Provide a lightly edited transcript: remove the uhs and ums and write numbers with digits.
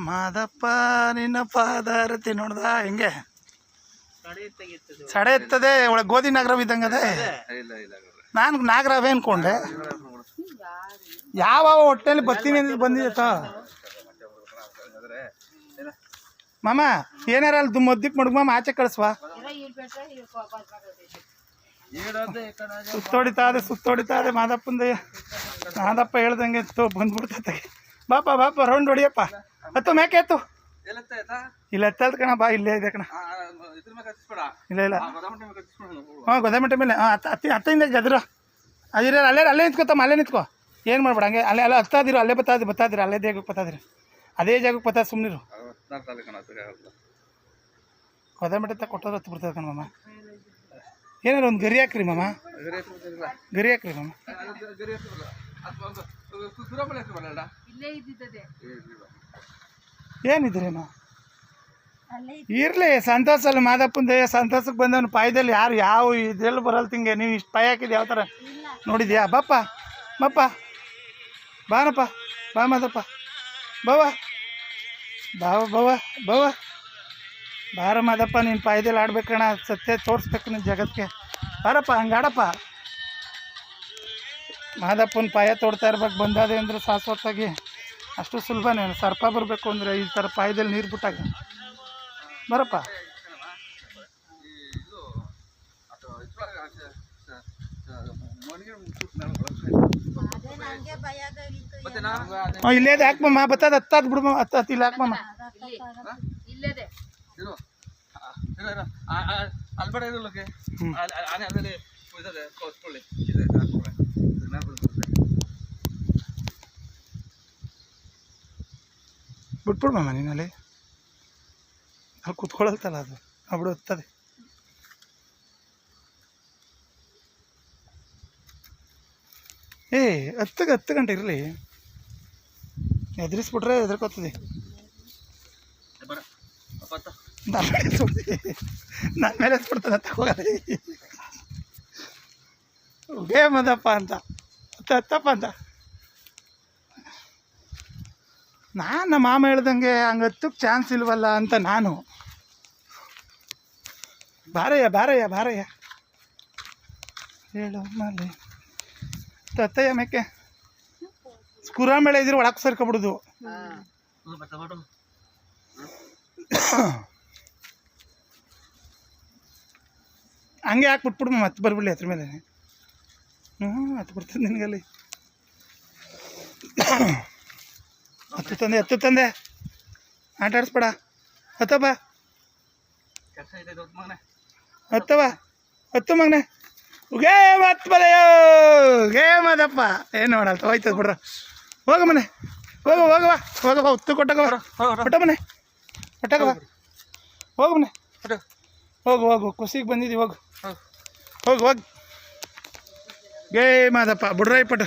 ಮಾದಪ್ಪ ನಿನ್ನ ಪಾದಾರತಿ ನೋಡ್ದ ಹೆಂಗೆ ಸಡೆ ಎತ್ತದೆ ಒಳಗೆ ಗೋಧಿ ನಾಗರವ್ ಇದ್ದಂಗೆ ಅದೇ. ನಾನು ನಾಗರವೇ ಅನ್ಕೊಂಡೆ. ಯಾವ ಹೊಟ್ಟೆಲಿ ಬರ್ತೀನಿ ಅಂತ ಬಂದಿದೆ ಮಾಮ. ಏನಾರ ಅಲ್ಲಿ ಮದ್ದಿಕ್ ಮಡ್ಗ ಆಚೆ ಕಳಿಸ್ವ. ಸುತ್ತೋಡಿತಾ ಇದೆ ಮಾದಪ್ಪ ಹೇಳ್ದಂಗೆ ಬಂದ್ಬಿಡ್ತೈತೆ. ಬಾಪ ರೌಂಡ್ ಹೊಡಿಯಪ್ಪ. ಹತ್ತು ಮೇಕೆ ಎತ್ತು. ಇಲ್ಲ ಎತ್ತಲ್ದ ಕಣ ಬಾ, ಇಲ್ಲೇ ಇದೆ ಕಣ. ಇಲ್ಲ ಹಾಂ ಗೊದಾಮಟ್ಟೆ ಮೇಲೆ ಹತ್ತಿಂದ ಜದ್ರ ಅದಿರ ಅಲ್ಲೇ ನಿಂತ್ಕೋತಮ್ಮ, ಅಲ್ಲೇ ನಿಂತ್ಕೋ. ಏನು ಮಾಡ್ಬೇಡ ಹಂಗೆ ಅಲ್ಲೇ ಹತ್ತಾದಿರು, ಅಲ್ಲೇ ಬತ್ತಾದಿರ ಅಲ್ಲೇ ಜಾಗಕ್ಕೆ ಬತ್ತಾದಿರ, ಅದೇ ಜಾಗಕ್ಕೆ ಬತ್ತ ಸುಮ್ಮನಿರು. ಗೊದಾಮಟ್ಟೆ ತ ಕೊಟ್ಟೋದ್ರೆ ಹತ್ತು ಬರ್ತದೆ ಕಣ ಮಾಮ. ಏನಾರು ಒಂದು ಗರಿ ಹಾಕ್ರಿ ಮಾಮ, ಗರಿ ಹಾಕ್ರಿ ಮಾಮ. ಏನಿದ್ರೇನು ಇರಲಿ ಸಂತೋಷ ಅಲ್ಲ. ಮಾದಪ್ಪನ ಸಂತೋಷಕ್ಕೆ ಬಂದವನು ಪಾಯದಲ್ಲಿ ಯಾರು ಯಾವ ಇದೆಲ್ಲ ಬರಲ್ಲ ತಿಂಗೆ. ನೀವು ಇಷ್ಟು ಪಾಯ ಹಾಕಿದ್ದು ಯಾವ ಥರ ನೋಡಿದ್ಯಾ? ಬಾಪ್ಪ ಬಾನಪ್ಪ, ಬಾ ಮಾದಪ್ಪ, ಬಾವ ಬಾರ ಮಾದಪ್ಪ. ನೀನು ಪಾಯದಲ್ಲಿ ಆಡ್ಬೇಕಣ್ಣ, ಸತ್ಯ ತೋರಿಸ್ಬೇಕು ನಿನ್ನ ಜಗತ್ತಿಗೆ. ಬಾರಪ್ಪ ಹಂಗೆ ಆಡಪ್ಪ. ಮಾದಪ್ಪನ ಪಾಯ ತೋಡ್ತಾ ಇರ್ಬೇಕು ಬಂದಾದೆ ಅಂದರೆ ಶಾಶ್ವತವಾಗಿ. ಅಷ್ಟು ಸುಲಭನೇ. ಸರ್ಪ ಬರಬೇಕು ಅಂದರೆ ಈ ಥರ ಪಾಯದಲ್ಲಿ ನೀರು ಬಿಟ್ಟಾಗ ಬರಪ್ಪ. ಇಲ್ಲೇ ಹಾಕ್ಮಮ್ಮ, ಬತ್ತದ ಹತ್ತದ ಬಿಡ್ಮ, ಹತ್ತು ಇಲ್ಲಿ ಹಾಕ್ಮಮ್ಮ. ಬಿಟ್ಬಿಡ್ಮಮ್ಮ ನೀನಲ್ಲಿ, ಅಲ್ಲಿ ಕೂತ್ಕೊಳ್ಳಲ್ತಲ್ಲ ಅದು ಬಿಡು ಹತ್ತದೆ. ಹತ್ತು ಗಂಟೆ ಇರಲಿ. ಎದುರಿಸ್ಬಿಟ್ರೆ ಎದುರ್ಕೋತದೆ. ನನ್ನ ಮೇಲೆ ಎಸ್ಬಿಡ್ತದೆ ತಗೋಗಲಿ. ಗೇಮದಪ್ಪ ಅಂತ ಹತ್ತಪ್ಪ ಅಂತ ನಾನು. ನಮ್ಮ ಮಾಮ ಹೇಳ್ದಂಗೆ ಹಂಗೆ ಹತ್ತಕ್ಕೆ ಚಾನ್ಸ್ ಇಲ್ವಲ್ಲ ಅಂತ ನಾನು. ಬಾರಯ್ಯ ಹೇಳು ಮಲೆ ತತ್ತಯ್ಯ ಮೇಕೆ ಸ್ಕುರ ಮೇಳೆ ಇದ್ರೆ ಒಳಕ್ಕೆ ಸೇರ್ಕೊಬಿಡುದು. ಹಂಗೆ ಹಾಕ್ಬಿಟ್ಬಿಡು ಮತ್ತೆ ಬರ್ಬಿಡ್ಲಿ ಹತ್ರ ಮೇಲೆ. ಹತ್ತು ಬರ್ತದೆ ನಿನಗಲ್ಲಿ. ಹತ್ತು ತಂದೆ ಆಟ ಆಡಿಸ್ಬೇಡ. ಹತ್ತಪ್ಪ ಹತ್ತು ಮಗನೆ. ಗೇ ಮತ್ ಬಲೆಯೋ ಗೇ ಮದಪ್ಪ. ಏನು ನೋಡಲ್ಲ ಹೋಯ್ತದ ಬಿಡ್ರ. ಹೋಗ ಮನೆ ಹೋಗವ ಹೊತ್ತು ಕೊಟ್ಟಗವ ಹೊಟ್ಟ ಮನೆ ಹೊಟ್ಟಗವ. ಹೋಗು ಮನೆ ಹೋಗು ಖುಷಿಗೆ ಬಂದಿದ್ದೀವಿ. ಹೋಗು ಗೇ ಮಾದಪ್ಪ ಬಿಡ್ರೈ ಪಟ.